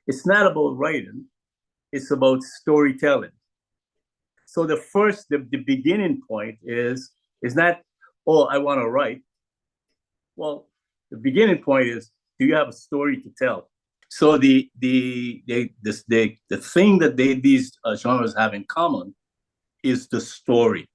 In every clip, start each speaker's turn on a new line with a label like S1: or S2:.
S1: it's not about writing, it's about storytelling. So the beginning point is not, oh, I want to write. Well, the beginning point is, do you have a story to tell? So the thing that these genres have in common is the story.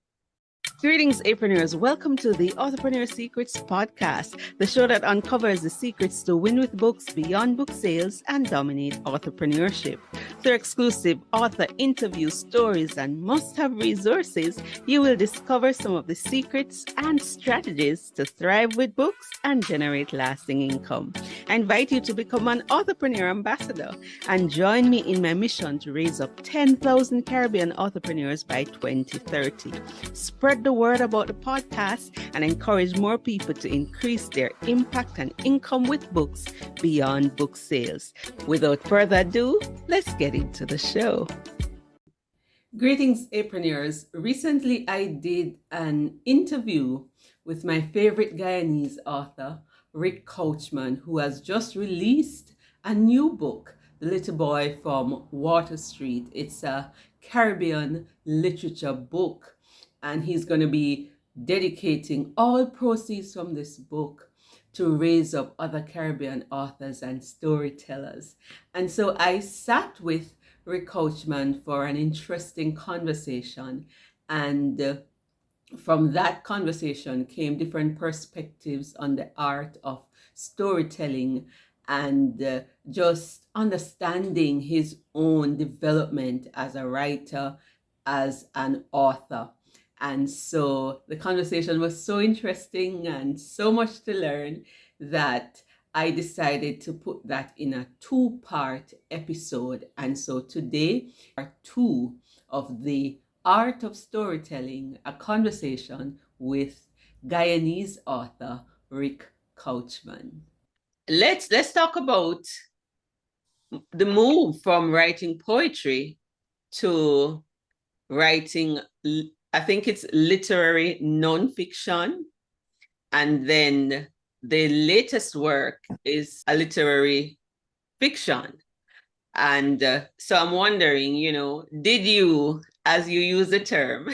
S2: Greetings, Apreneurs. Welcome to the Authorpreneur Secrets podcast, the show that uncovers the secrets to win with books beyond book sales and dominate authorpreneurship. Through exclusive author interviews, stories, and must-have resources, you will discover some of the secrets and strategies to thrive with books and generate lasting income. I invite you to become an Authorpreneur Ambassador and join me in my mission to raise up 10,000 Caribbean authorpreneurs by 2030. Spread the word about the podcast and encourage more people to increase their impact and income with books beyond book sales. Without further ado, let's get into the show. Greetings, Apreneurs. Recently, I did an interview with my favorite Guyanese author, Ric Couchman, who has just released a new book, The Little Boy from Water Street. It's a Caribbean literature book, and he's going to be dedicating all proceeds from this book to raise up other Caribbean authors and storytellers. And so I sat with Ric Couchman for an interesting conversation, and from that conversation came different perspectives on the art of storytelling and just understanding his own development as a writer, as an author. And so the conversation was so interesting and so much to learn that I decided to put that in a two-part episode. And so today, part 2 of the Art of Storytelling, a conversation with Guyanese author Ric Couchman. Let's talk about the move from writing poetry to writing, I think it's literary nonfiction, and then the latest work is a literary fiction. And so I'm wondering, did you, as you use the term,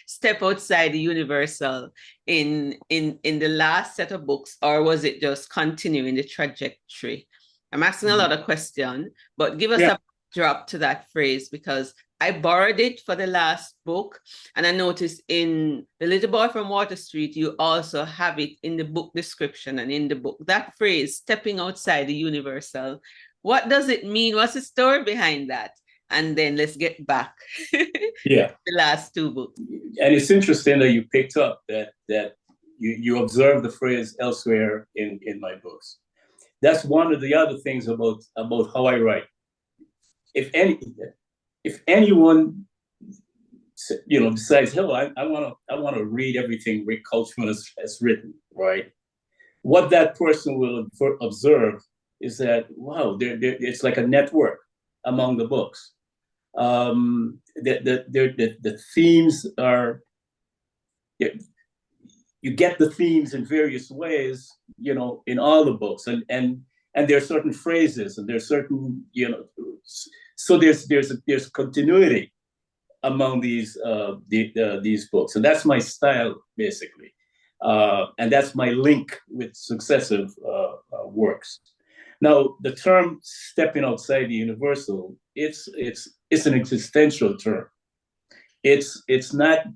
S2: step outside the universal in the last set of books, or was it just continuing the trajectory? I'm asking a lot of questions, but give us a drop to that phrase, because I borrowed it for the last book, and I noticed in The Little Boy from Water Street, you also have it in the book description and in the book. That phrase, stepping outside the universal, what does it mean? What's the story behind that? And then let's get back to the last 2 books.
S1: And it's interesting that you picked up that you observe the phrase elsewhere in my books. That's one of the other things about how I write. If anyone, decides, "Hello, I want to read everything Ric Couchman has written," right? What that person will observe is that, wow, it's like a network among the books. The themes are, you get the themes in various ways, in all the books, and there are certain phrases, and there's certain, so there's continuity among these books, and that's my style basically, and that's my link with successive works. Now, the term "stepping outside the universal," it's an existential term. It's not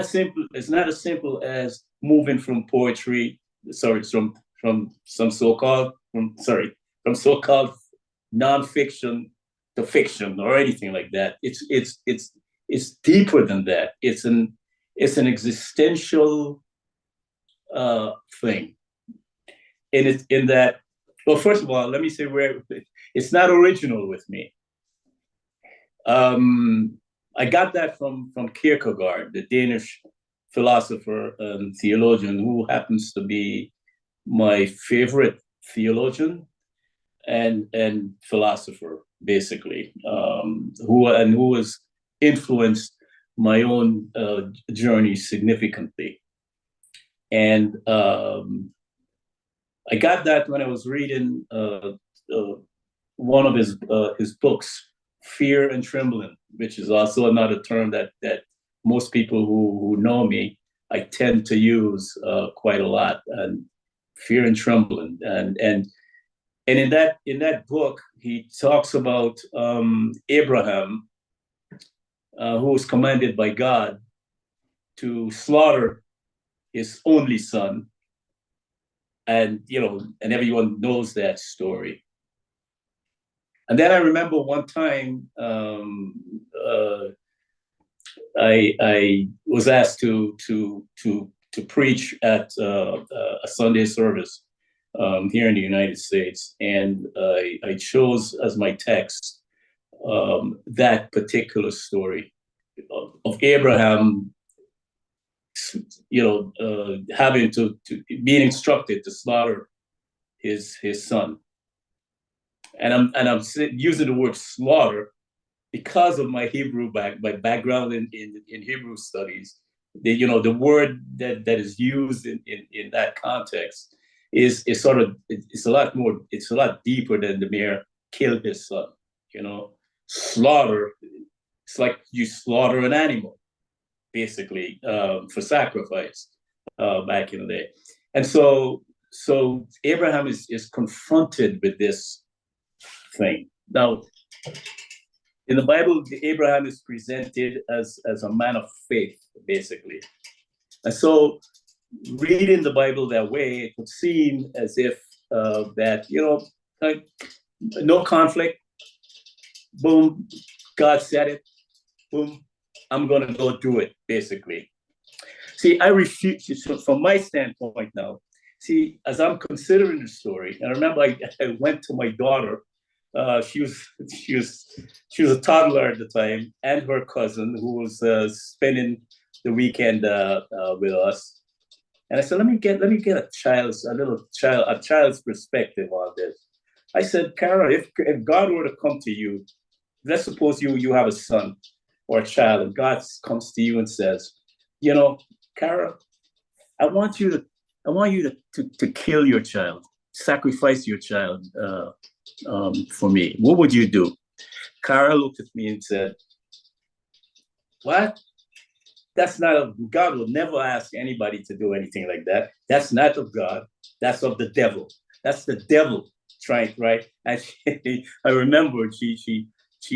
S1: simple. It's not as simple as moving from poetry, from so-called nonfiction to fiction or anything like that. It's deeper than that. It's an existential thing. In that, well, first of all, let me say where it's not original with me. I got that from Kierkegaard, the Danish philosopher and theologian, who happens to be my favorite theologian and philosopher, basically, who has influenced my own journey significantly. And I got that when I was reading one of his books, Fear and Trembling, which is also another term that most people who know me, I tend to use quite a lot, and Fear and Trembling, and in that book he talks about Abraham, who was commanded by God to slaughter his only son, and and everyone knows that story. And then I remember one time I was asked to preach at a Sunday service here in the United States, and I chose as my text that particular story of Abraham, having to being instructed to slaughter his son, and I'm using the word slaughter because of my my background in Hebrew studies. The word that is used in that context is sort of, it's a lot deeper than the mere kill his son. Slaughter, it's like you slaughter an animal, basically, for sacrifice back in the day. And so Abraham is confronted with this thing. Now, in the Bible, Abraham is presented as a man of faith, basically. And so reading the Bible that way, it would seem as if that, like, no conflict, boom, God said it, boom, I'm going to go do it, basically. See, I refuse, from my standpoint now, as I'm considering the story, and I remember I went to my daughter. She was a toddler at the time, and her cousin, who was spending the weekend with us. And I said, let me get a child's perspective on this. I said, Kara, if God were to come to you, let's suppose you have a son or a child, and God comes to you and says, Kara, I want you to kill your child, sacrifice your child for me. What would you do? Kara looked at me and said, what? God will never ask anybody to do anything like that. That's not of God. That's of the devil. That's the devil trying, right? And I remember she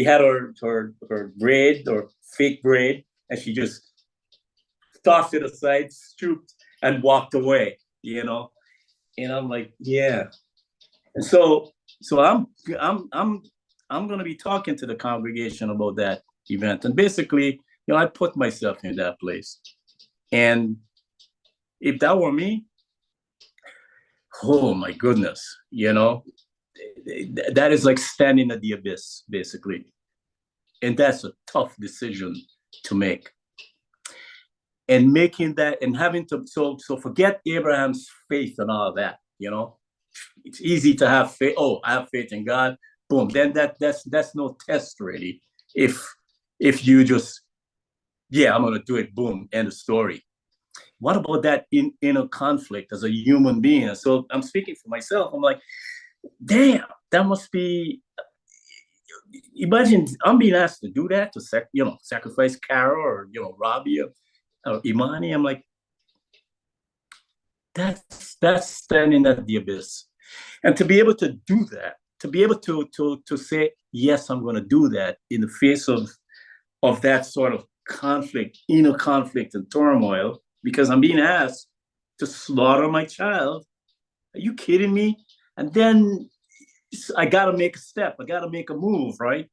S1: had her braid, or fake braid, and she just tossed it aside, stooped, and walked away, And I'm like, yeah. And so I'm going to be talking to the congregation about that event. And basically, I put myself in that place. And if that were me, oh my goodness, that is like standing at the abyss, basically. And that's a tough decision to make. And making that, and having to, so forget Abraham's faith and all that, It's easy to have faith. Oh, I have faith in God. Boom. Then that's no test, really. If you just, yeah, I'm going to do it. Boom. End of story. What about that inner conflict as a human being? So I'm speaking for myself. I'm like, damn, that must be. Imagine I'm being asked to do that, to sacrifice Kara or Robbie or Imani. I'm like, that's standing at the abyss. And to be able to do that, to be able to say, yes, I'm going to do that in the face of that sort of conflict, inner conflict and turmoil, because I'm being asked to slaughter my child. Are you kidding me? And then I got to make a step. I got to make a move, right?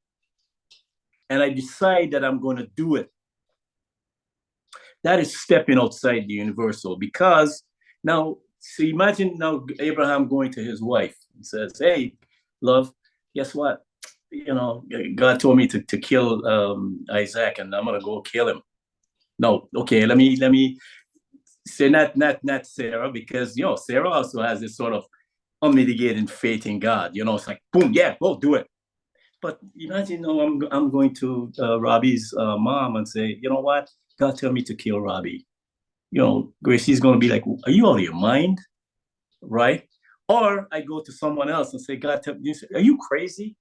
S1: And I decide that I'm going to do it. That is stepping outside the universal, because now, so imagine now Abraham going to his wife and says, hey, love, guess what? God told me to kill Isaac, and I'm gonna go kill him. No, okay, let me say not Sarah, because Sarah also has this sort of unmitigated faith in God. It's like, boom, yeah, go do it. But imagine, I'm going to Robbie's mom and say, you know what? God told me to kill Robbie. Gracie's going to be like, are you out of your mind? Right? Or I go to someone else and say, God, are you crazy?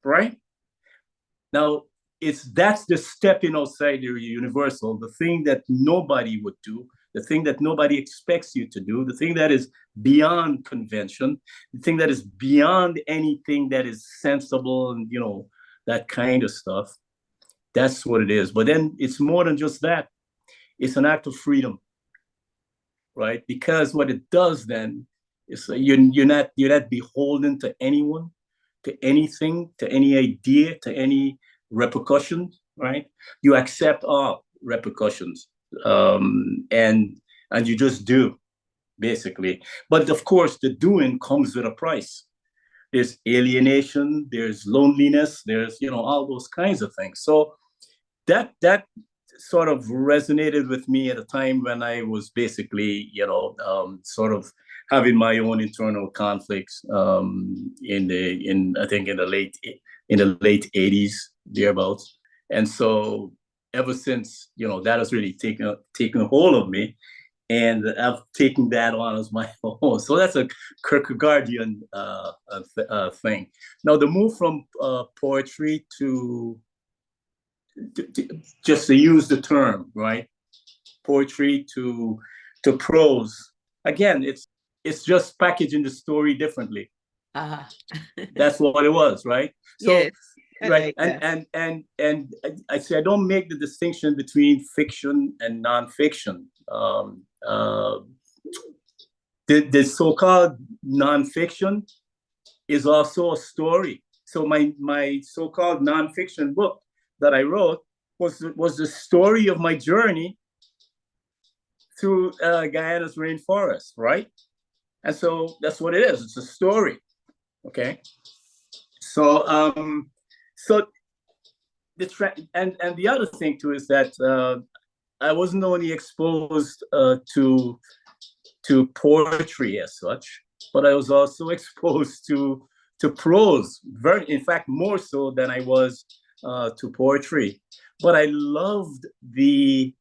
S1: Right? Now, that's the stepping outside the universal, the thing that nobody would do, the thing that nobody expects you to do, the thing that is beyond convention, the thing that is beyond anything that is sensible and, that kind of stuff. That's what it is. But then it's more than just that. It's an act of freedom, right? Because what it does then is you're not beholden to anyone, to anything, to any idea, to any repercussions, right? You accept all repercussions, and you just do, basically. But of course, the doing comes with a price. There's alienation, there's loneliness, there's all those kinds of things. So that sort of resonated with me at a time when I was basically, sort of having my own internal conflicts I think in the late 80s, thereabouts. And so ever since, that has really taken a hold of me. And I've taken that on as my own. So that's a Kierkegaardian thing. Now, the move from poetry to just to use the term, right? Poetry to prose. Again, it's just packaging the story differently. That's what it was, right? So,
S2: yes,
S1: right, like and I say I don't make the distinction between fiction and nonfiction. The so-called nonfiction is also a story. So my so-called nonfiction book that I wrote was the story of my journey through Guyana's rainforest, right? And so that's what it is. It's a story, okay? So and the other thing too is that I wasn't only exposed to poetry as such, but I was also exposed to prose. In fact, more so than I was to poetry. But I loved the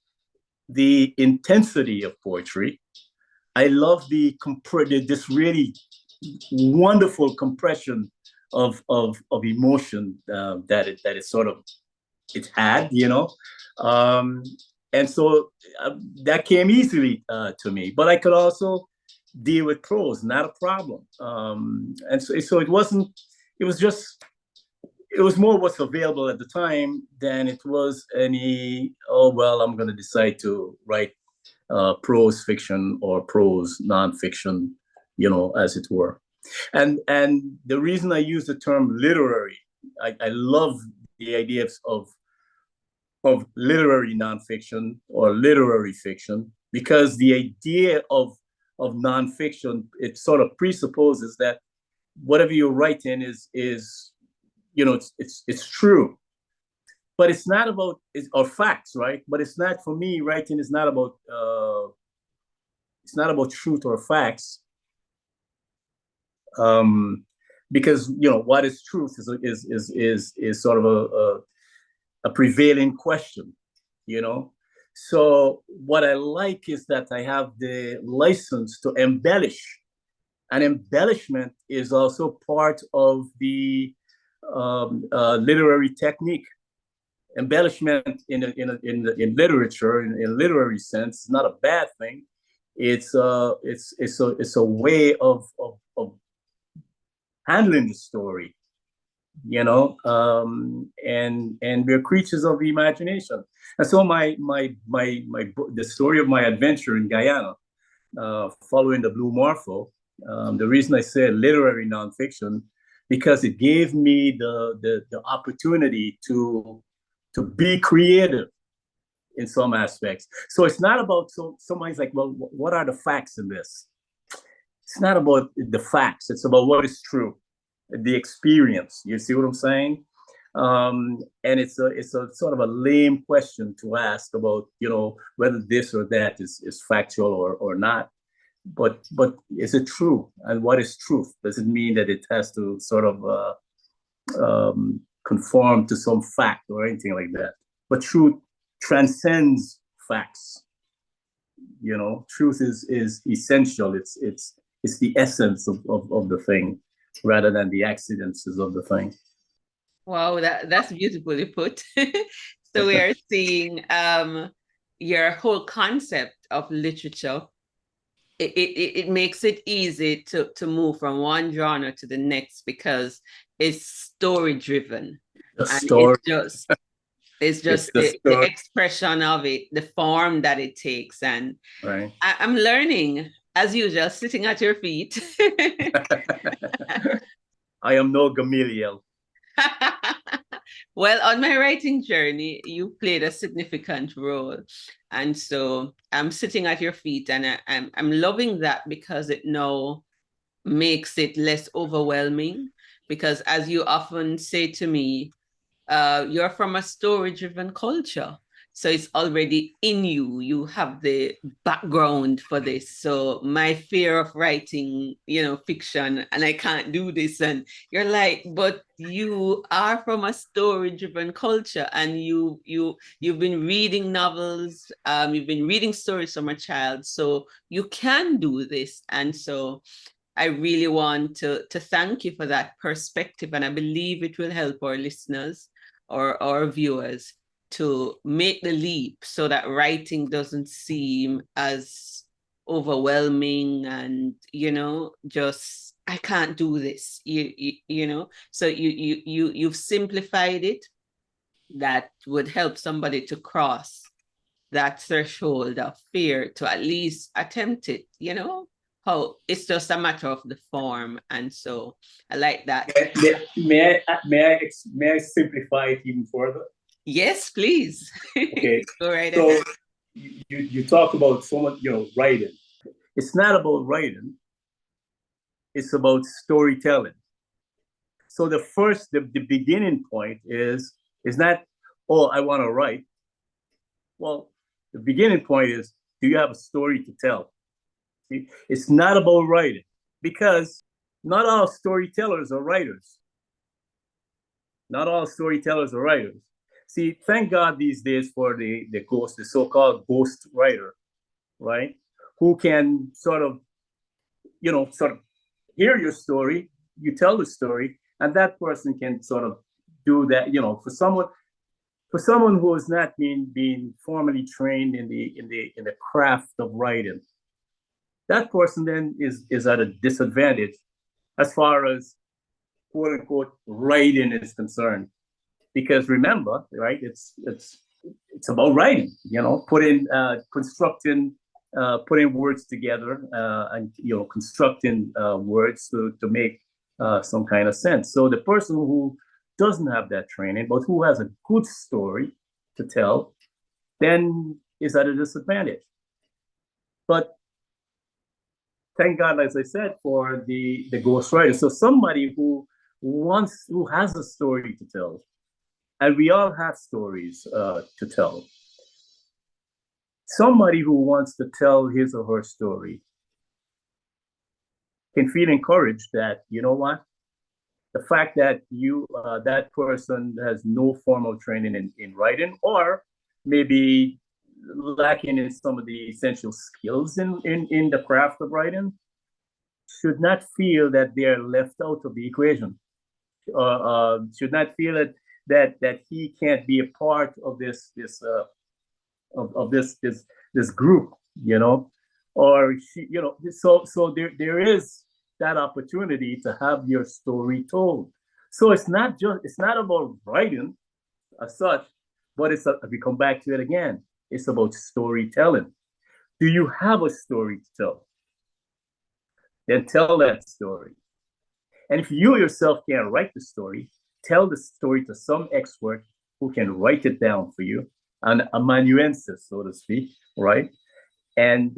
S1: intensity of poetry. I love this really wonderful compression of emotion that it sort of had, and so that came easily to me. But I could also deal with prose, not a problem. And so it wasn't. It was just. It was more what's available at the time than it was any. Oh well, I'm going to decide to write prose fiction or prose nonfiction, as it were. And the reason I use the term literary, I love the idea of literary nonfiction or literary fiction, because the idea of nonfiction, it sort of presupposes that whatever you're writing is it's true, but it's not about or facts, right? But it's not, for me, writing is not about truth or facts, because what is truth is sort of a prevailing question, So what I like is that I have the license to embellish, and embellishment is also part of the literary technique. Embellishment in literature, in literary sense, is not a bad thing. It's a way of handling the story, and we're creatures of the imagination. And so the story of my adventure in Guyana, following the Blue Morpho, the reason I say literary nonfiction, because it gave me the opportunity to be creative in some aspects. So it's not about, somebody's like, well, what are the facts in this? It's not about the facts. It's about what is true, the experience. You see what I'm saying? And it's a sort of a lame question to ask about, whether this or that is factual or not. But is it true? And what is truth? Does it mean that it has to sort of conform to some fact or anything like that? But truth transcends facts. Truth is essential. it's the essence of the thing rather than the accidents of the thing.
S2: Wow, that's beautifully put. So we are seeing your whole concept of literature. It makes it easy to move from one genre to the next because it's story driven.
S1: The
S2: And
S1: story.
S2: it's
S1: It's
S2: just
S1: the
S2: the
S1: story,
S2: expression of it, the form that it takes. And
S1: right?
S2: I'm learning, as usual, sitting at your feet.
S1: I am no Gamaliel.
S2: Well, on my writing journey, you played a significant role. And so I'm sitting at your feet and I'm loving that because it now makes it less overwhelming. Because as you often say to me, you're from a story-driven culture. So it's already in you. You have the background for this. So my fear of writing, fiction, and I can't do this. And you're like, but you are from a story-driven culture, and you've been reading novels, you've been reading stories from a child, so you can do this. And so I really want to thank you for that perspective, and I believe it will help our listeners or our viewers to make the leap so that writing doesn't seem as overwhelming and just I can't do this. So you've simplified it. That would help somebody to cross that threshold of fear to at least attempt it, how it's just a matter of the form. And so I like that.
S1: May I simplify it even further?
S2: Yes, please.
S1: Okay.
S2: Go right
S1: So
S2: ahead.
S1: you talk about someone, writing. It's not about writing. It's about storytelling. So the beginning point is not, oh, I want to write. Well, the beginning point is, do you have a story to tell? See, it's not about writing because not all storytellers are writers. Not all storytellers are writers. See, thank God these days for the ghost, the so-called ghost writer, right? Who can sort of hear your story, you tell the story, and that person can sort of do that. For someone who has not been formally trained in the craft of writing, that person then is at a disadvantage as far as quote unquote writing is concerned. Because remember, right, it's about writing, putting words together, and constructing words to make some kind of sense. So the person who doesn't have that training, but who has a good story to tell, then is at a disadvantage. But thank God, as I said, for the ghostwriter. So somebody who has a story to tell, and we all have stories to tell. Somebody who wants to tell his or her story can feel encouraged that, you know what, the fact that that person has no formal training in writing, or maybe lacking in some of the essential skills in the craft of writing, should not feel that they're left out of the equation. Should not feel that he can't be a part of this group, or she, so there is that opportunity to have your story told. So it's not about writing as such, but we come back to it again. It's about storytelling. Do you have a story to tell? Then tell that story. And if you yourself can't write the story, tell the story to some expert who can write it down for you, an amanuensis, so to speak, right? And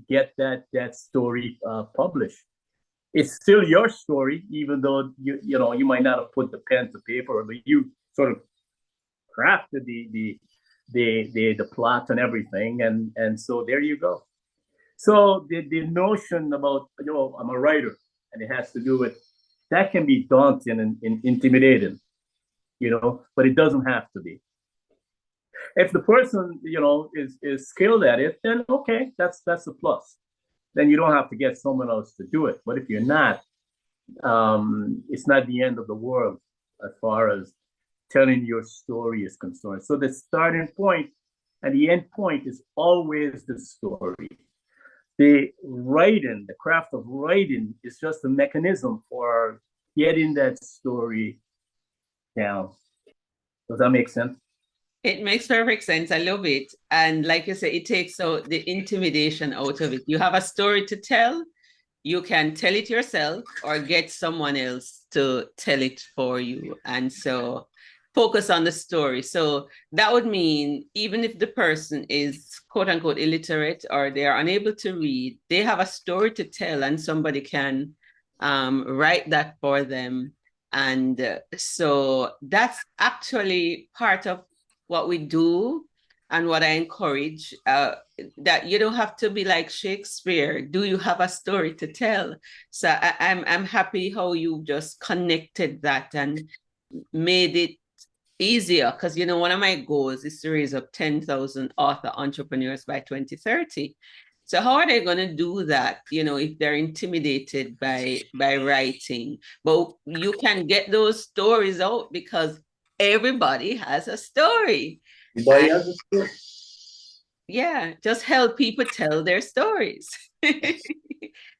S1: get that story published. It's still your story, even though you might not have put the pen to paper, but you sort of crafted the plot and everything, and so there you go. So the notion about I'm a writer and it has to do with that can be daunting and intimidating, but it doesn't have to be. If the person is skilled at it, then okay, that's a plus. then you don't have to get someone else to do it. But if you're not, it's not the end of the world as far as telling your story is concerned. So the starting point and the end point is always the story. The writing, the craft of writing is just a mechanism for getting that story down. Does that make sense?
S2: It makes perfect sense. I love it. And like you said, it takes out the intimidation out of it. You have a story to tell, you can tell it yourself or get someone else to tell it for you. And so focus on the story. So that would mean even if the person is quote unquote illiterate or they are unable to read, they have a story to tell and somebody can write that for them. And so that's actually part of what we do and what I encourage, that you don't have to be like Shakespeare. Do you have a story to tell? So I'm happy how you just connected that and made it easier, because one of my goals is to raise up 10,000 author entrepreneurs by 2030. So how are they going to do that, if they're intimidated by writing? But you can get those stories out because everybody has a story.
S1: Everybody has a story.
S2: Yeah, just help people tell their stories.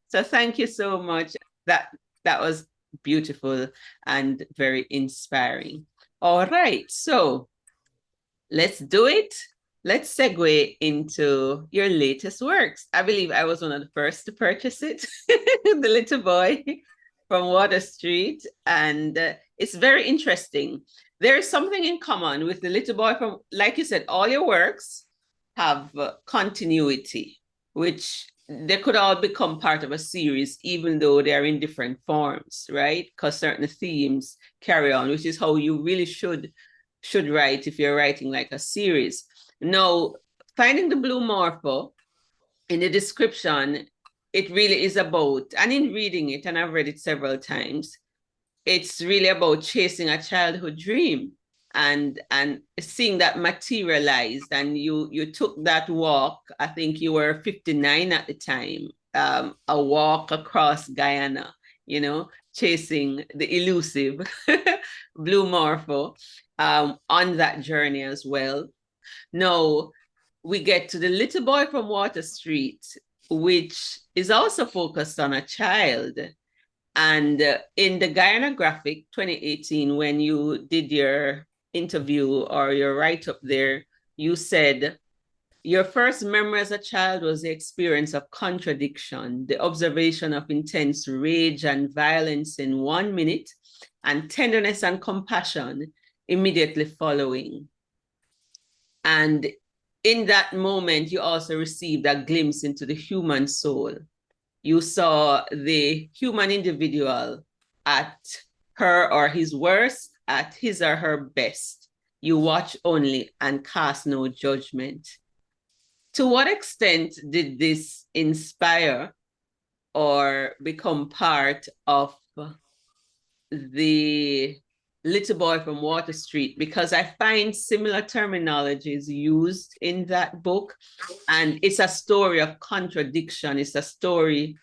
S2: So thank you so much. That was beautiful and very inspiring. All right, so let's do it. Let's segue into your latest works. I believe I was one of the first to purchase it, The Little Boy from Water Street, and it's very interesting. There is something in common with The Little Boy from, like you said, all your works have continuity, which they could all become part of a series, even though they're in different forms, right? Because certain themes carry on, which is how you really should write if you're writing like a series. Now, Finding the Blue Morpho, in the description, it really is about, and in reading it, and I've read it several times, it's really about chasing a childhood dream and seeing that materialized. And you took that walk, I think you were 59 at the time, a walk across Guyana, chasing the elusive Blue Morpho on that journey as well. Now, we get to The Little Boy from Water Street, which is also focused on a child. And in the Guyana Graphic 2018, when you did your interview or your write-up there, you said, your first memory as a child was the experience of contradiction, the observation of intense rage and violence in 1 minute, and tenderness and compassion immediately following. And in that moment, you also received a glimpse into the human soul. You saw the human individual at her or his worst, at his or her best. You watch only and cast no judgment. To what extent did this inspire or become part of The Little Boy from Water Street? Because I find similar terminologies used in that book, and it's a story of contradiction. It's a story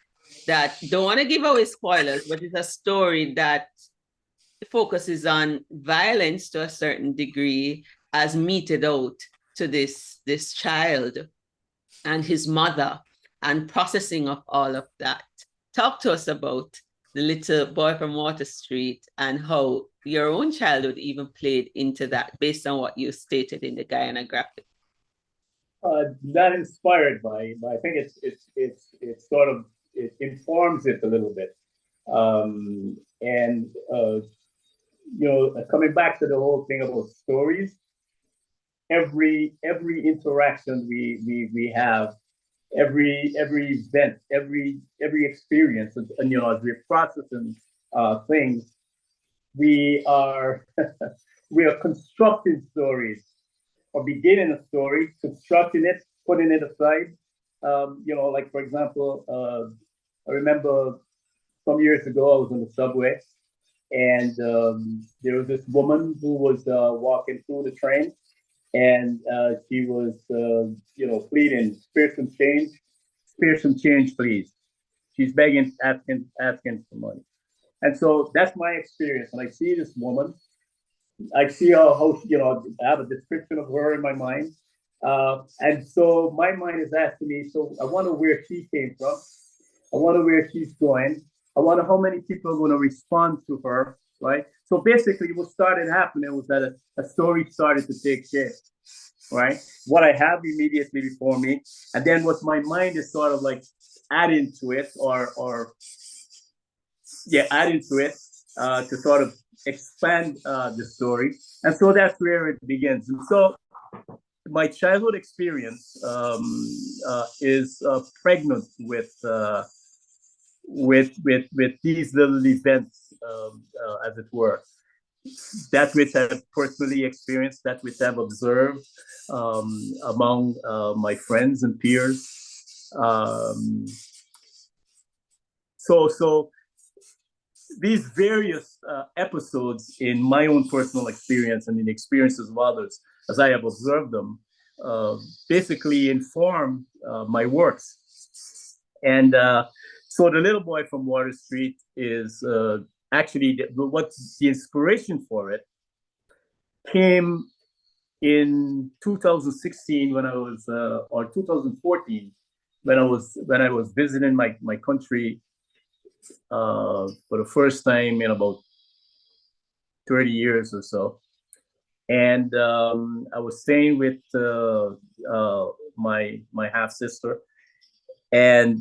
S2: that, don't want to give away spoilers, but it's a story that focuses on violence to a certain degree as meted out to this child and his mother, and processing of all of that. Talk to us about The Little Boy from Water Street and how your own childhood even played into that, based on what you stated in the Guyana Graphic.
S1: Not inspired by, I think it's sort of, it informs it a little bit. Coming back to the whole thing about stories, every interaction we have, every event, every experience, and as we're processing things, we are we are constructing stories, or beginning a story, constructing it, putting it aside. Like for example, I remember some years ago I was on the subway, and there was this woman who was walking through the train, and she was pleading spare some change, spare some change, please. She's begging, asking for money. And so that's my experience. And I see this woman. I see how I have a description of her in my mind. And so my mind is asking me, so I wonder where she came from. I wonder where she's going. I wonder how many people are going to respond to her, right? So basically, what started happening was that a story started to take shape, right? What I have immediately before me, and then what my mind is sort of like adding to it, adding to it to sort of expand the story. And so that's where it begins. And so my childhood experience is pregnant with these little events, as it were. That which I've personally experienced, that which I've observed among my friends and peers. So these various episodes in my own personal experience and in the experiences of others, as I have observed them, basically inform my works. And so the little boy from Water Street is actually what's the inspiration for it came in 2016 when I was, or 2014 when I was visiting my country for the first time in about 30 years or so. And I was staying with my half sister, and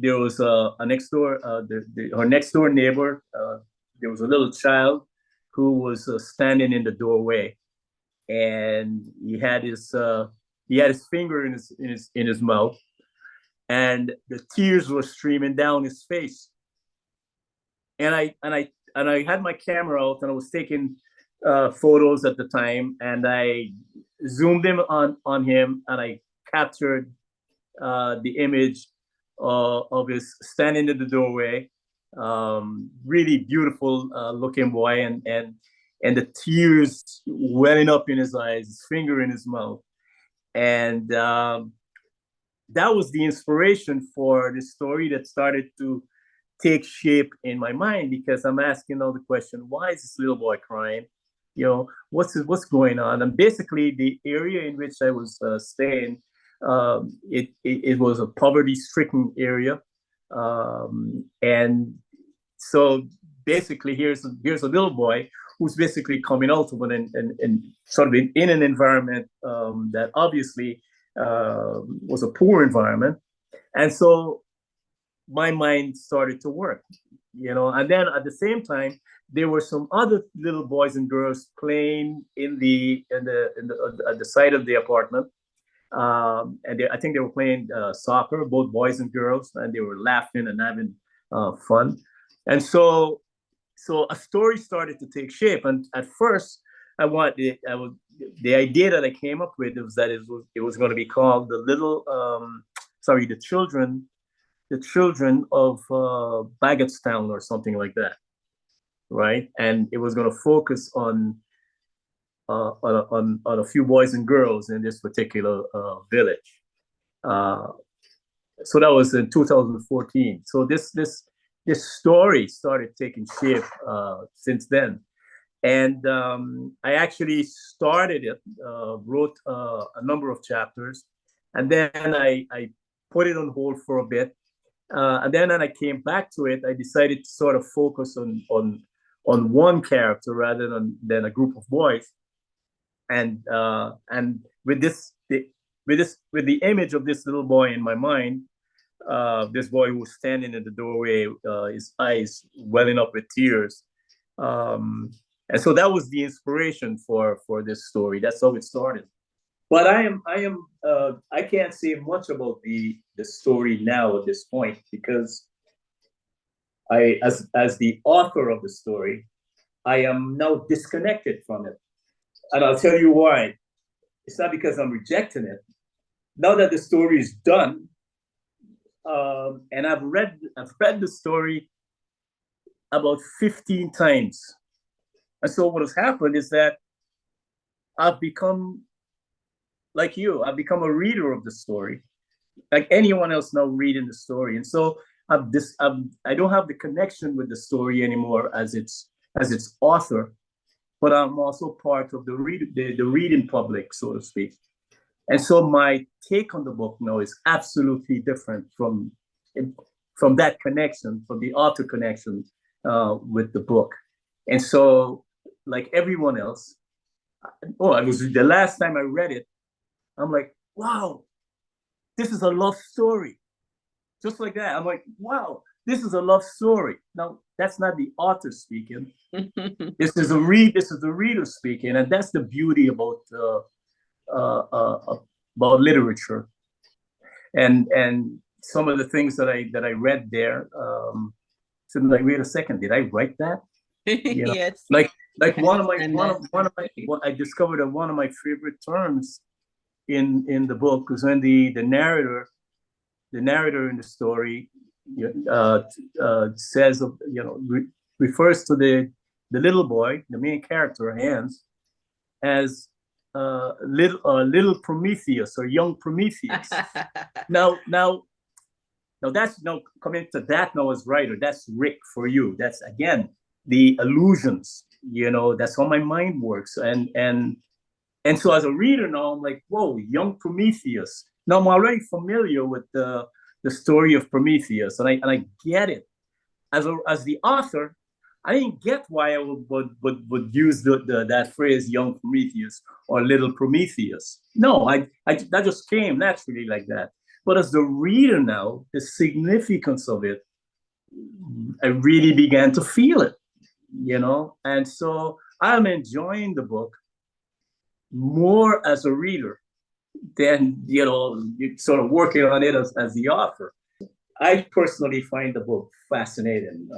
S1: there was a next door, her next door neighbor. There was a little child who was standing in the doorway, and he had his finger in his mouth, and the tears were streaming down his face. And I had my camera out, and I was taking photos at the time, and I zoomed in on him, and I captured the image of his standing in the doorway, really beautiful looking boy, and the tears welling up in his eyes, his finger in his mouth. And that was the inspiration for the story that started to take shape in my mind, because I'm asking all the question, why is this little boy crying? What's going on? And basically the area in which I was staying, it was a poverty-stricken area. And so basically here's a little boy who's basically coming out of and sort of in an environment that obviously was a poor environment. And so my mind started to work, and then at the same time, there were some other little boys and girls playing at the side of the apartment. And I think they were playing soccer, both boys and girls, and they were laughing and having fun. And so a story started to take shape. And at first, the idea that I came up with was that it was going to be called the children of Bagotstown or something like that, right? And it was going to focus on a few boys and girls in this particular village. So that was in 2014. So this story started taking shape since then. And I actually started it, wrote a number of chapters, and then I put it on hold for a bit. And then when I came back to it, I decided to sort of focus on one character rather than a group of boys. And with the image of this little boy in my mind, this boy who was standing in the doorway, his eyes welling up with tears. And so that was the inspiration for this story. That's how it started. But I can't say much about the story now at this point, because as the author of the story, I am now disconnected from it. And I'll tell you why. It's not because I'm rejecting it. Now that the story is done, and I've read the story about 15 times. And so what has happened is that I've become like you. I've become a reader of the story. like anyone else now reading the story. And so I don't have the connection with the story anymore as its author, but I'm also part of the reading public, so to speak. And so my take on the book now is absolutely different from that connection, from the author connection with the book. And so, like everyone else, it was the last time I read it, I'm like, wow, this is a love story. Just like that. I'm like, wow, this is a love story. Now, that's not the author speaking. This is the reader speaking, and that's the beauty about literature. And some of the things that I read there, so like, wait a second, did I write that? You know,
S2: Yes.
S1: like one of my I discovered that one of my favorite terms in the book was when the narrator in the story says, refers to the little boy, the main character, Hans, as little Prometheus or young Prometheus. now that's coming to that now as writer. That's Rick for you. That's again the illusions. That's how my mind works. And so as a reader now, I'm like, whoa, young Prometheus. Now I'm already familiar with the story of Prometheus, and I get it. As the author, I didn't get why I would use that phrase, young Prometheus or little Prometheus. No, that just came naturally like that. But as the reader now, the significance of it, I really began to feel it, And so I'm enjoying the book more as a reader than, sort of working on it as the author. I personally find the book fascinating.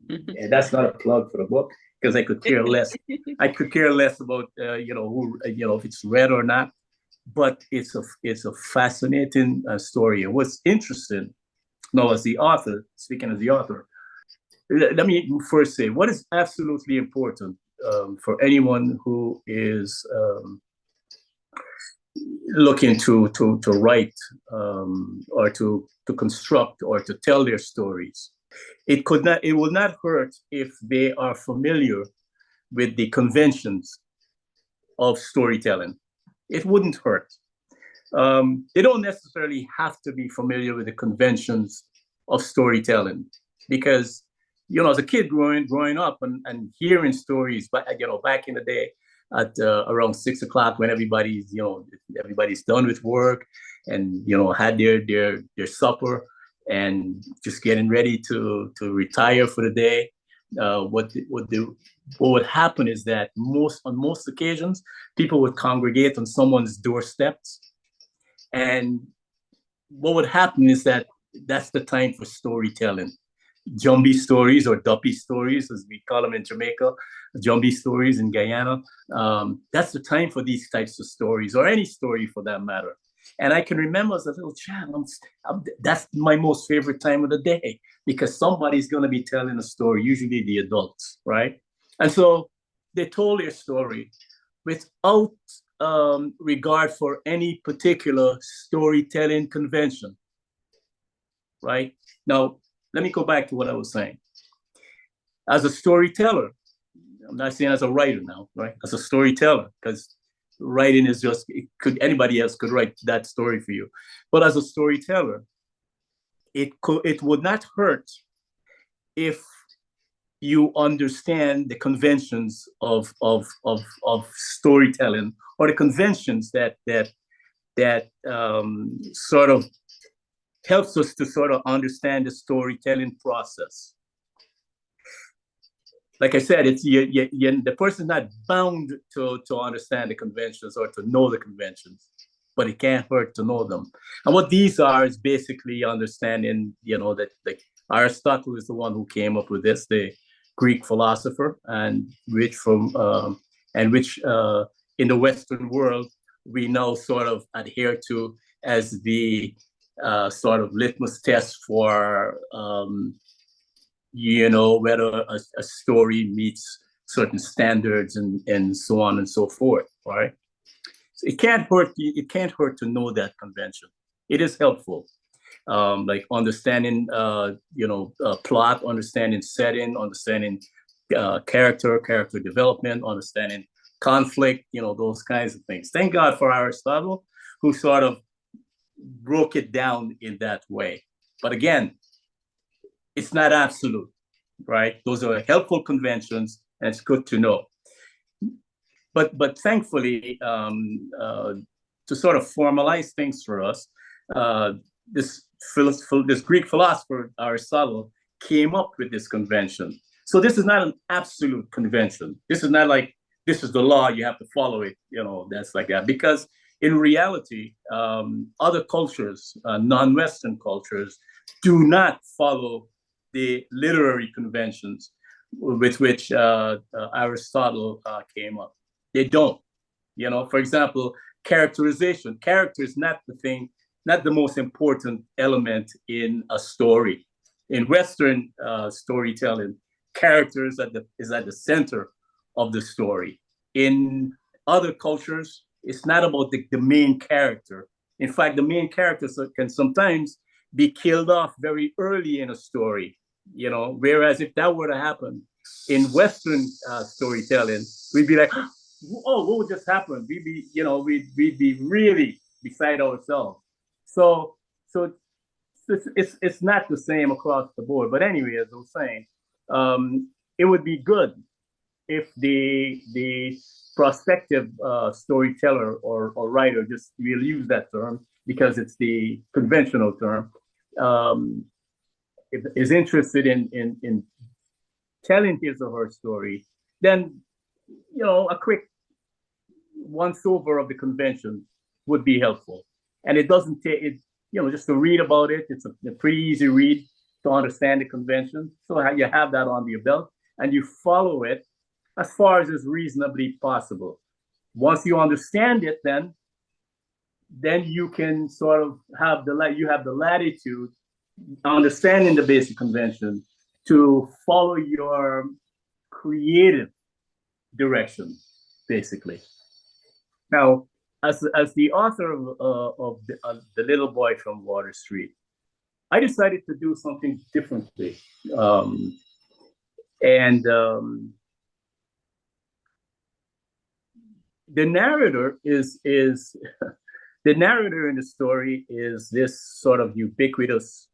S1: And that's not a plug for the book, because I could care less. I could care less about, who, if it's read or not. But it's a fascinating story. And what's interesting, now as the author, speaking as the author, let me first say what is absolutely important for anyone who is looking to write or to construct or to tell their stories. It will not hurt if they are familiar with the conventions of storytelling. It wouldn't hurt. They don't necessarily have to be familiar with the conventions of storytelling, because as a kid growing up and hearing stories, back in the day at around 6 o'clock, when everybody's done with work and had their supper and just getting ready to retire for the day. What would happen is that on most occasions, people would congregate on someone's doorsteps, and what would happen is that's the time for storytelling. Jumbie stories, or duppy stories, as we call them in Jamaica, jumbie stories in Guyana. That's the time for these types of stories, or any story for that matter. And I can remember as a little child, that's my most favorite time of the day, because somebody's going to be telling a story, usually the adults, right? And so they told their story without regard for any particular storytelling convention, right? Now, let me go back to what I was saying. As a storyteller, I'm not saying as a writer now, right? As a storyteller, because writing is just, anybody else could write that story for you. But as a storyteller, it would not hurt if you understand the conventions of storytelling, or the conventions that sort of helps us to sort of understand the storytelling process. Like I said, it's the person's not bound to understand the conventions or to know the conventions, but it can't hurt to know them. And what these are is basically understanding, that like Aristotle is the one who came up with this, the Greek philosopher, and which in the Western world we now sort of adhere to as the sort of litmus test for whether a story meets certain standards and so on and so forth, right? So it can't hurt to know that convention. It is helpful. Like understanding, plot, understanding setting, understanding character development, understanding conflict, those kinds of things. Thank God for Aristotle, who sort of broke it down in that way. But again, it's not absolute, right? Those are helpful conventions, and it's good to know. But thankfully, to sort of formalize things for us, this Greek philosopher Aristotle came up with this convention. So this is not an absolute convention. This is not like this is the law, you have to follow it. That's like that. Because in reality, other cultures, non-Western cultures, do not follow the literary conventions with which Aristotle came up. They don't. For example, characterization. Character is not the most important element in a story. In Western storytelling, character is at the center of the story. In other cultures, it's not about the main character. In fact, the main character can sometimes be killed off very early in a story. Whereas if that were to happen in Western storytelling, we'd be like, oh, what would just happen? We'd be really beside ourselves. So it's not the same across the board. But anyway, as I was saying, it would be good if the prospective storyteller or writer, just we'll use that term because it's the conventional term, is interested in telling his or her story, then a quick once over of the convention would be helpful. And it doesn't take it, just to read about it. It's a pretty easy read to understand the convention. So you have that on your belt and you follow it as far as is reasonably possible. Once you understand it, then you can sort of have the latitude, understanding the basic convention, to follow your creative direction, basically. Now, as the author of the Little Boy from Water Street, I decided to do something differently, and the narrator is the narrator in the story is this sort of ubiquitous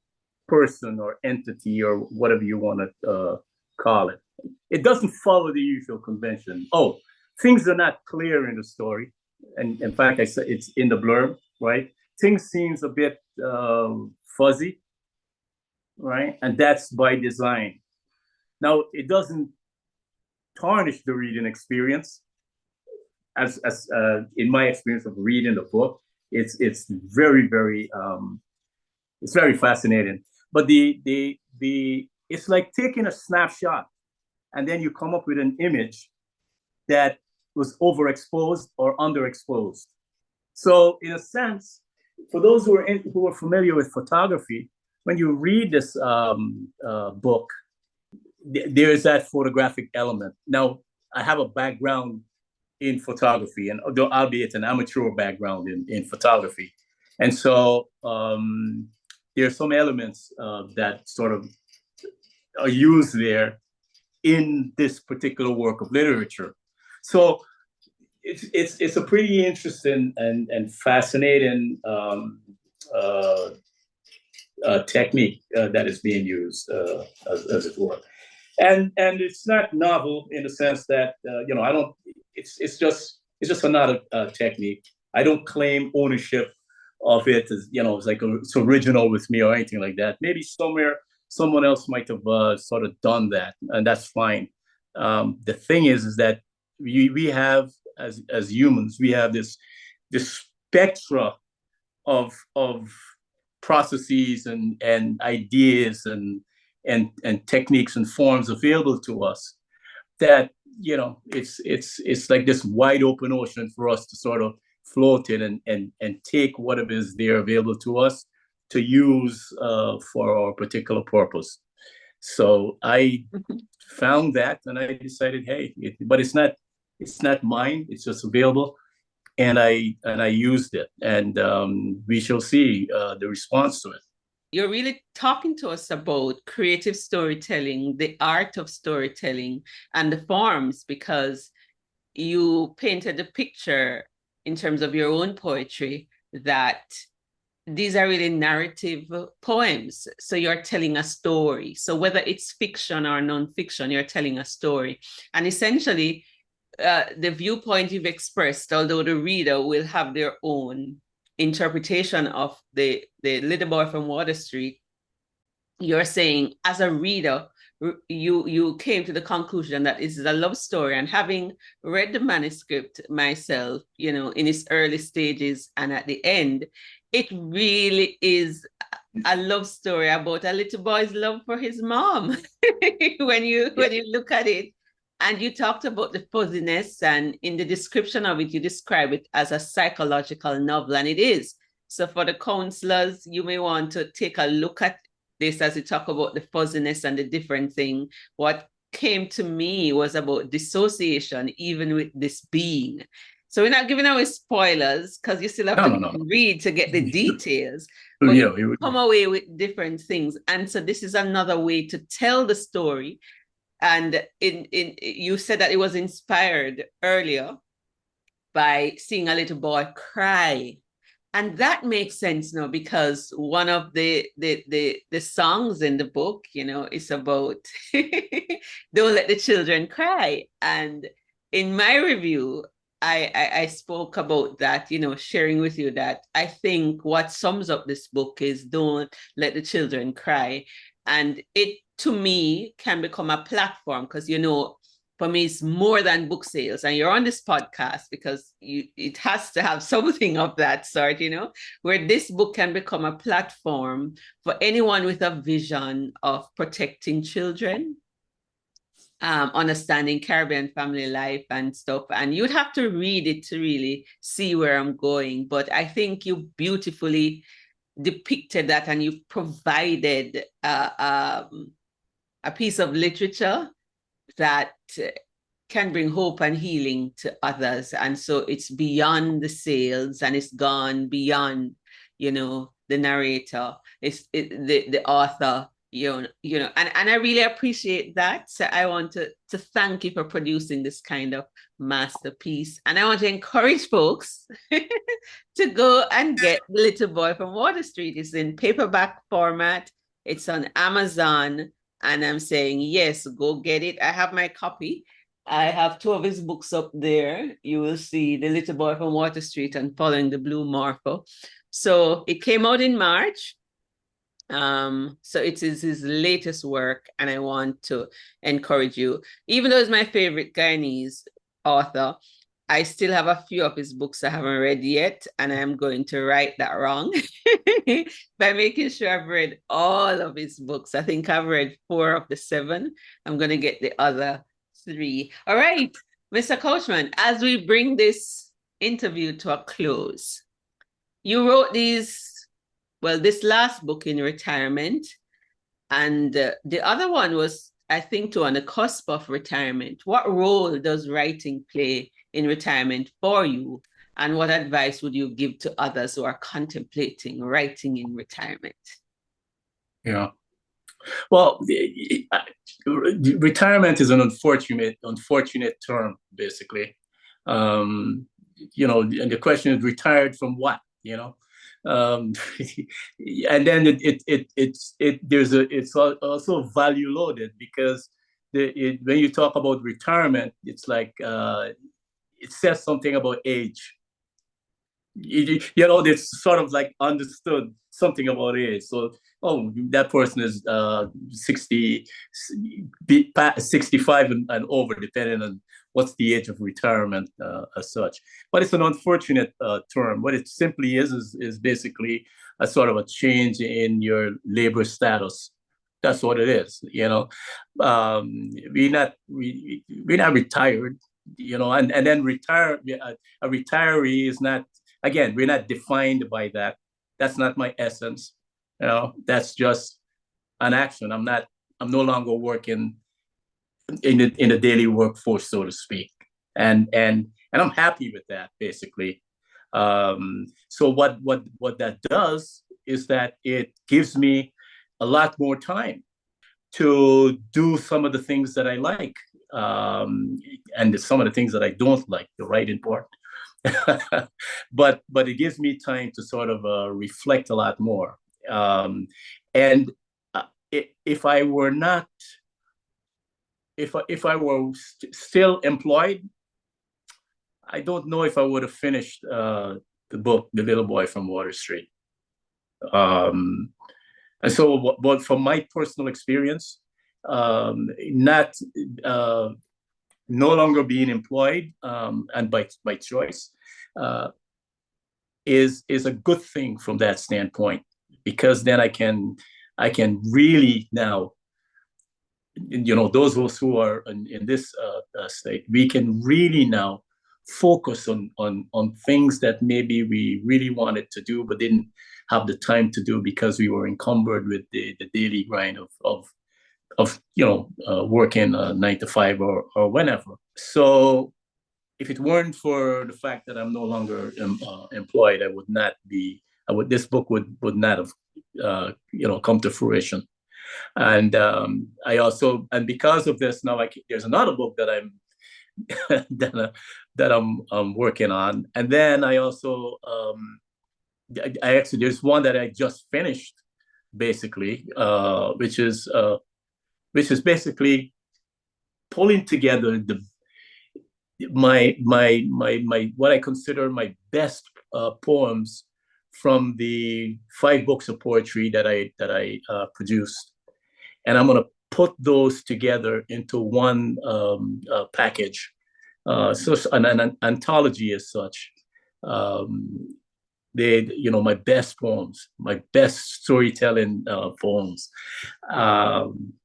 S1: person or entity or whatever you want to call it. It doesn't follow the usual convention. Oh, things are not clear in the story. And in fact, I said it's in the blurb, right? Things seems a bit fuzzy, right? And that's by design. Now, it doesn't tarnish the reading experience. As in my experience of reading the book, it's very, very it's very fascinating. But it's like taking a snapshot and then you come up with an image that was overexposed or underexposed. So in a sense, for those who are familiar with photography, when you read this book, there is that photographic element. Now, I have a background in photography, and albeit an amateur background in photography. And so there are some elements that sort of are used there in this particular work of literature. So it's a pretty interesting and fascinating technique that is being used, as it were. And it's not novel in the sense that I don't. It's just another technique. I don't claim ownership of it as it's like it's original with me or anything like that. Maybe somewhere someone else might have sort of done that, and that's fine. The thing is that we have as humans, we have this spectra of processes and ideas and techniques and forms available to us that it's like this wide open ocean for us to sort of float in and take whatever is there available to us to use for our particular purpose. So I found that and I decided, hey, but it's not mine, it's just available. I used it, and we shall see the response to it.
S2: You're really talking to us about creative storytelling, the art of storytelling, and the forms, because you painted a picture in terms of your own poetry that these are really narrative poems. So you're telling a story. So whether it's fiction or nonfiction, you're telling a story. And essentially, the viewpoint you've expressed, although the reader will have their own interpretation of the little boy from Water Street, you're saying as a reader, you came to the conclusion that this is a love story. And having read the manuscript myself, in its early stages and at the end, it really is a love story about a little boy's love for his mom. when you look at it. And you talked about the fuzziness, and in the description of it, you describe it as a psychological novel, and it is. So for the counselors, you may want to take a look at this as we talk about the fuzziness and the different thing. What came to me was about dissociation, even with this being. So we're not giving away spoilers because you still have to read to get the details. But you come away with different things. And so this is another way to tell the story. And you said that it was inspired earlier by seeing a little boy cry. And that makes sense now, because one of the songs in the book, is about don't let the children cry. And in my review, I spoke about that, sharing with you that I think what sums up this book is don't let the children cry. And it, to me, can become a platform because, for me, it's more than book sales. And you're on this podcast because it has to have something of that sort, where this book can become a platform for anyone with a vision of protecting children, understanding Caribbean family life and stuff. And you'd have to read it to really see where I'm going. But I think you beautifully depicted that, and you've provided a piece of literature that can bring hope and healing to others. And so it's beyond the sales, and it's gone beyond, the narrator, it's the author, and I really appreciate that. So I want to thank you for producing this kind of masterpiece. And I want to encourage folks to go and get The Little Boy from Water Street. It's in paperback format. It's on Amazon. And I'm saying, yes, go get it. I have my copy. I have 2 of his books up there. You will see The Little Boy from Water Street and Following the Blue Morpho. So it came out in March. So it is his latest work, and I want to encourage you. Even though he's my favorite Guyanese author, I still have a few of his books I haven't read yet, and I'm going to right that wrong by making sure I've read all of his books. I think I've read 4 of the 7. I'm going to get the other 3. All right, Mr. Couchman, as we bring this interview to a close, you wrote this last book in retirement, and the other one was, I think, too, on the cusp of retirement. What role does writing play in retirement for you, and what advice would you give to others who are contemplating writing in retirement?
S1: Yeah. Well, retirement is an unfortunate term, basically. And the question is, retired from what? And then it's also value loaded, because when you talk about retirement, it's like it says something about age. It's sort of like understood something about age. So, that person is 65 and over, depending on what's the age of retirement as such. But it's an unfortunate term. What it simply is basically a sort of a change in your labor status. That's what it is. We're not retired. And then a retiree is not. Again, we're not defined by that. That's not my essence. That's just an action. I'm no longer working in the daily workforce, so to speak. And I'm happy with that, basically. So what that does is that it gives me a lot more time to do some of the things that I like, and some of the things that I don't like, the writing part. but it gives me time to sort of reflect a lot more. And if I were not, if I were still employed, I don't know if I would have finished the book, The Little Boy from Water Street. And so, but from my personal experience, not no longer being employed, and by choice, is a good thing from that standpoint, because then I can really now, those of us who are in this state, we can really now focus on things that maybe we really wanted to do but didn't have the time to do because we were encumbered with the daily grind of working 9 to 5 or whenever. So if it weren't for the fact that I'm no longer employed, this book would not have come to fruition. And because of this, now there's another book that I'm that I'm working on, and then I also I actually, there's one that I just finished, basically, which is basically pulling together my what I consider my best poems from the 5 books of poetry that I produced, and I'm going to put those together into one package, so an anthology as such. My best poems, my best storytelling poems, and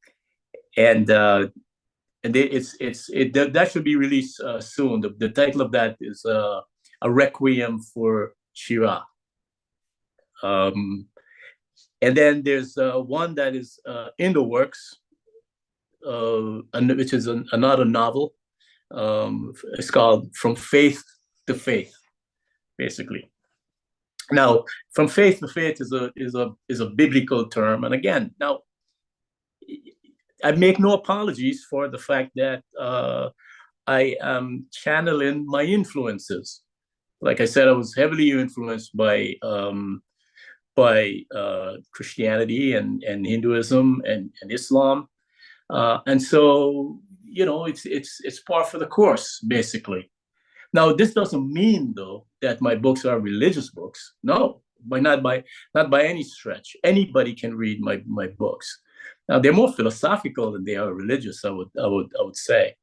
S1: that should be released soon. The title of that is a Requiem for Shira. And then there's one that is in the works, which is another novel. It's called From Faith to Faith, basically. Now, from faith to faith is a biblical term, and again, now I make no apologies for the fact that I am channeling my influences. Like I said, I was heavily influenced by Christianity and Hinduism and Islam, and so it's par for the course, basically. Now, this doesn't mean, though, that my books are religious books. No, not by any stretch. Anybody can read my books. Now, they're more philosophical than they are religious, I would say,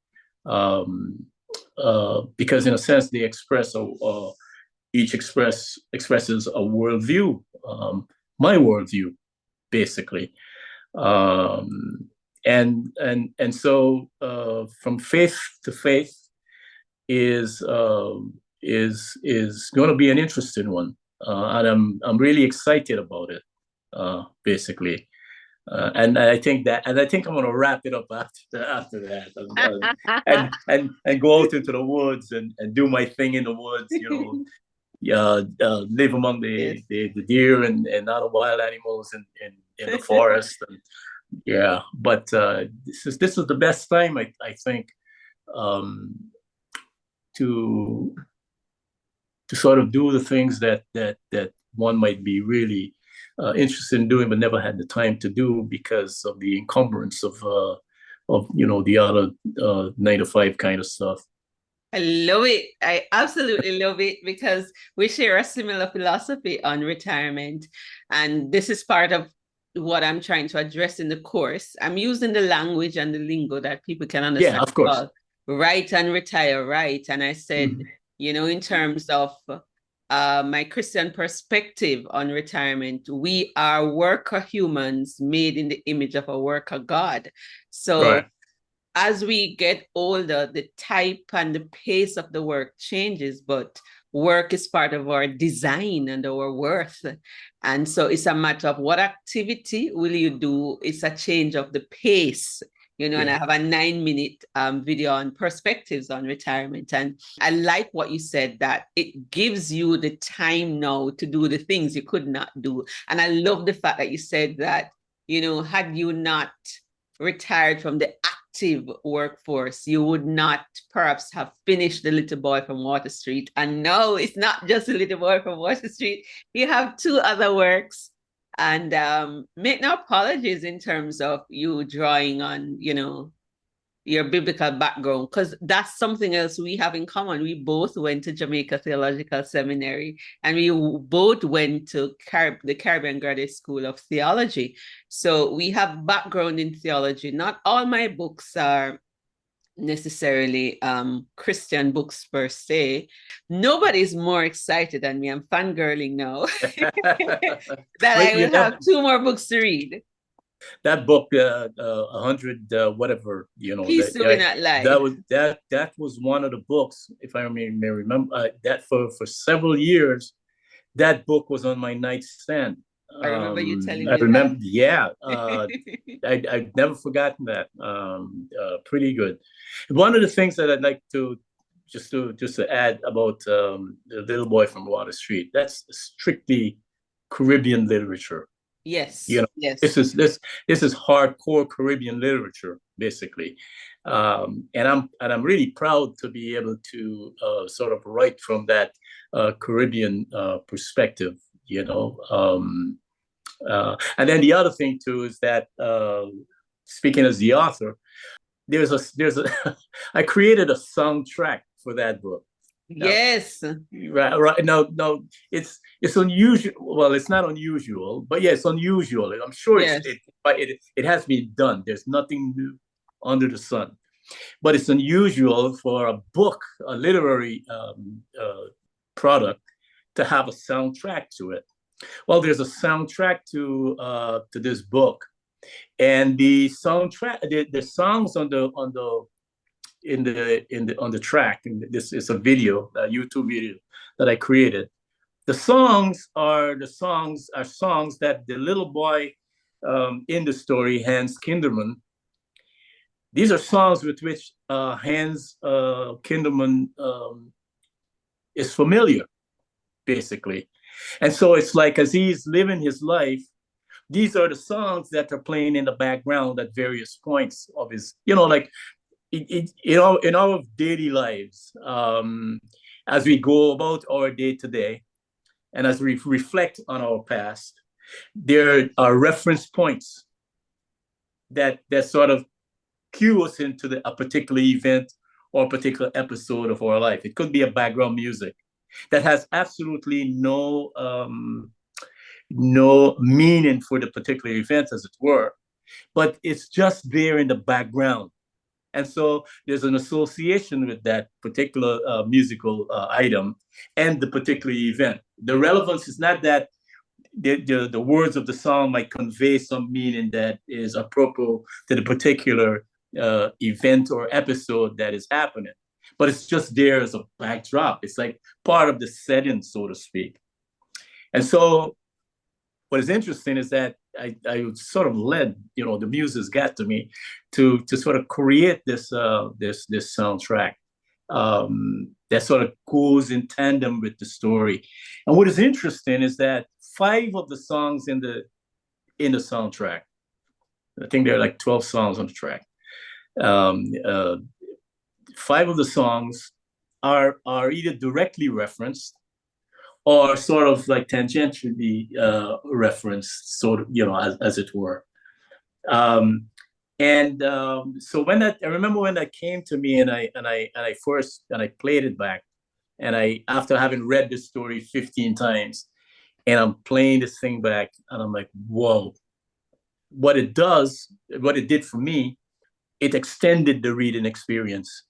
S1: because in a sense they each expresses a worldview, my worldview, basically, and so from faith to faith is going to be an interesting one, and I'm really excited about it, basically, and I think I'm going to wrap it up after that, and go out into the woods and do my thing in the woods, live among the deer and other wild animals in the forest, and yeah. But this is the best time, I think, to sort of do the things that one might be really interested in doing but never had the time to do because of the encumbrance of the other 9 to 5 kind of stuff.
S2: I love it. I absolutely love it, because we share a similar philosophy on retirement, and this is part of what I'm trying to address in the course. I'm using the language and the lingo that people can understand.
S1: Yeah, of course.
S2: Right and retire, right. And I said, in terms of my Christian perspective on retirement, we are worker humans made in the image of a worker God. So right. As we get older, the type and the pace of the work changes, but work is part of our design and our worth. And so it's a matter of what activity will you do. It's a change of the pace you know, and I have a 9-minute video on perspectives on retirement. And I like what you said, that it gives you the time now to do the things you could not do. And I love the fact that you said that, you know, had you not retired from the active workforce, you would not perhaps have finished The Little Boy from Water Street. And no, it's not just The Little Boy from Water Street. You have 2 other works. And make no apologies in terms of you drawing on, you know, your biblical background, because that's something else we have in common. We both went to Jamaica Theological Seminary, and we both went to the Caribbean Graduate School of Theology. So we have background in theology. Not all my books are necessarily Christian books per se. Nobody's more excited than me. I'm fangirling now that I will have 2 more books to read.
S1: That book, 100 whatever, you know,
S2: Peace to Win at Life.
S1: That was one of the books, if I may remember, that for several years, that book was on my nightstand.
S2: I remember you telling me.
S1: I remember, yeah. I've never forgotten that. Pretty good. One of the things that I'd like to just to add about The Little Boy from Water Street, that's strictly Caribbean literature.
S2: Yes.
S1: You know,
S2: yes.
S1: This is hardcore Caribbean literature, basically. And I'm really proud to be able to sort of write from that Caribbean perspective, you know. And then the other thing too is that speaking as the author, there's a I created a soundtrack for that book.
S2: Yes.
S1: Right. No, it's unusual. Well, it's not unusual, but yeah, it's unusual. I'm sure
S2: yes.
S1: it has been done. There's nothing new under the sun, but it's unusual for a book, a literary product, to have a soundtrack to it. Well, there's a soundtrack to this book, and the soundtrack, the songs on the track, and this is a video, a YouTube video that I created. The songs are songs that the little boy in the story, Hans Kinderman, these are songs with which Hans Kinderman is familiar, basically. And so it's like, as he's living his life, these are the songs that are playing in the background at various points of his, you know, like, in our daily lives, as we go about our day to day, and as we reflect on our past, there are reference points that sort of cue us into a particular event or a particular episode of our life. It could be a background music that has absolutely no meaning for the particular event, as it were, but it's just there in the background. And so there's an association with that particular musical item and the particular event. The relevance is not that the words of the song might convey some meaning that is appropriate to the particular event or episode that is happening, but it's just there as a backdrop. It's like part of the setting, so to speak. And so what is interesting is that I sort of led, you know, the muses got to me to sort of create this soundtrack that sort of goes in tandem with the story. And what is interesting is that 5 of the songs in the soundtrack, I think there are like 12 songs on the track. 5 of the songs are either directly referenced or sort of like tangentially referenced, sort of, you know, as it were. So when I remember when that came to me, and I played it back, and after having read the story 15 times, and I'm playing this thing back, and I'm like, whoa! What it did for me, it extended the reading experience.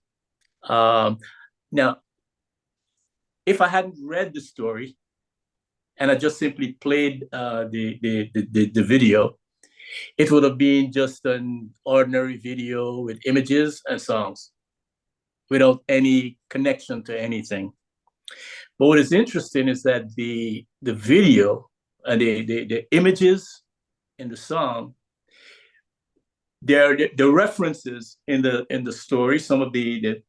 S1: Now, if I hadn't read the story and I just simply played the video, it would have been just an ordinary video with images and songs without any connection to anything. But what is interesting is that the video and the images in the song there are the references in the story, some of the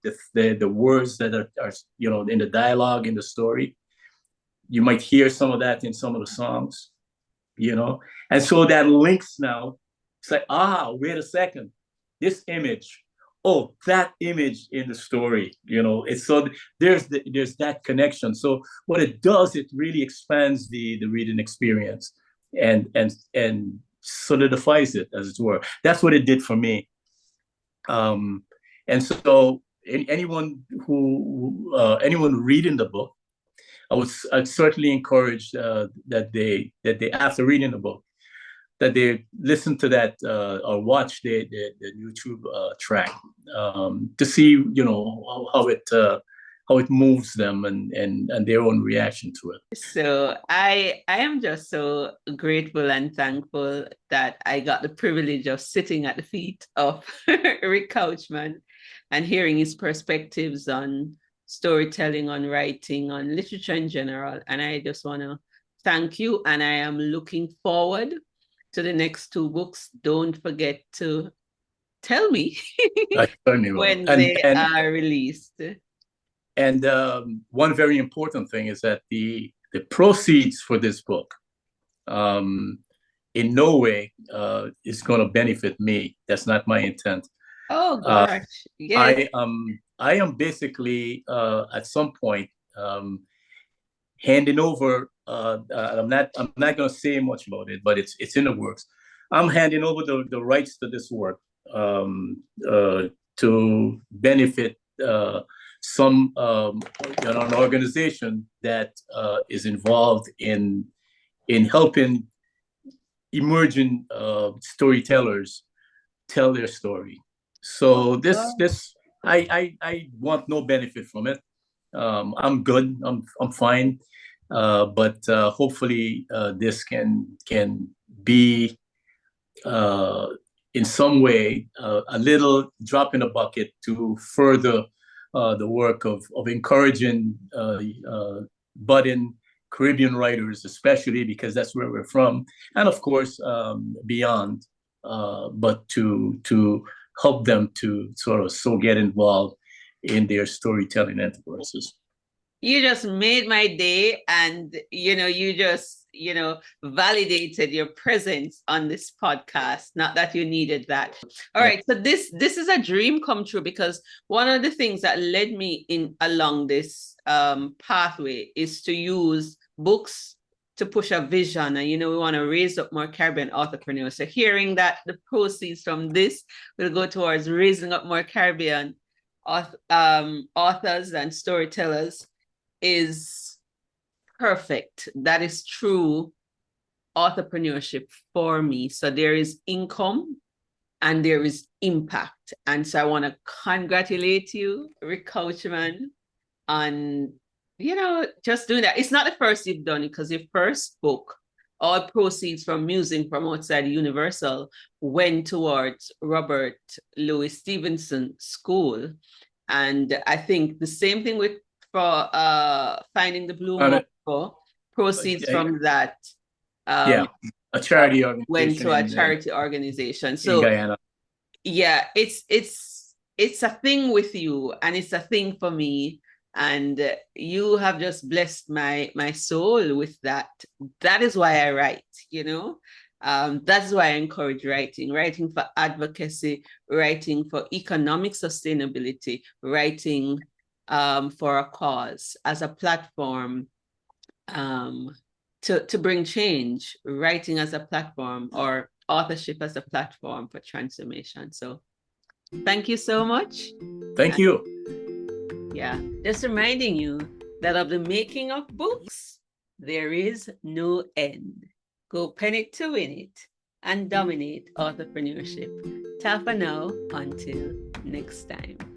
S1: words that are in the dialogue in the story. You might hear some of that in some of the songs, and so that links now. It's like, wait a second, this image, that image in the story, it's so there's that connection. So what it does, it really expands the reading experience and solidifies it, as it were. That's what it did for me. And so anyone reading the book, I'd certainly encourage that they after reading the book, that they listen to that or watch the YouTube track to see how it moves them and their own reaction to it.
S2: So I am just so grateful and thankful that I got the privilege of sitting at the feet of Ric Couchman and hearing his perspectives on storytelling, on writing, on literature in general. And I just want to thank you. And I am looking forward to the next 2 books. Don't forget to tell me when they are released.
S1: And one very important thing is that the proceeds for this book in no way is going to benefit me. That's not my intent.
S2: Oh gosh, yes.
S1: I am basically at some point handing over. I'm not going to say much about it, but it's in the works. I'm handing over the rights to this work to benefit some an organization that is involved in helping emerging storytellers tell their story. So this I want no benefit from it. I'm good. I'm fine. But hopefully this can be in some way a little drop in the bucket to further the work of encouraging budding Caribbean writers, especially because that's where we're from, and of course beyond. But to help them to sort of get involved in their storytelling enterprises.
S2: You just made my day, and you just validated your presence on this podcast. Not that you needed that. All right, so this is a dream come true, because one of the things that led me along this pathway is to use books to push a vision, and we want to raise up more Caribbean entrepreneurs. So hearing that the proceeds from this will go towards raising up more Caribbean authors and storytellers is perfect. That is true entrepreneurship for me. So there is income and there is impact. And so I want to congratulate you, Ric Couchman, on just doing that. It's not the first you've done it, because your first book, all proceeds from music from outside Universal went towards Robert Louis Stevenson School. And I think the same thing for Finding the Blue Marble, proceeds from that
S1: a charity organization
S2: went to a charity organization. So
S1: Guyana.
S2: Yeah, it's a thing with you, and it's a thing for me. And you have just blessed my soul with that. That is why I write, that's why I encourage writing for advocacy, writing for economic sustainability, writing for a cause as a platform to bring change, writing as a platform, or authorship as a platform for transformation. So thank you so much.
S1: Thank you.
S2: Yeah, just reminding you that of the making of books, there is no end. Go pen it to win it and dominate entrepreneurship. Ta for now, until next time.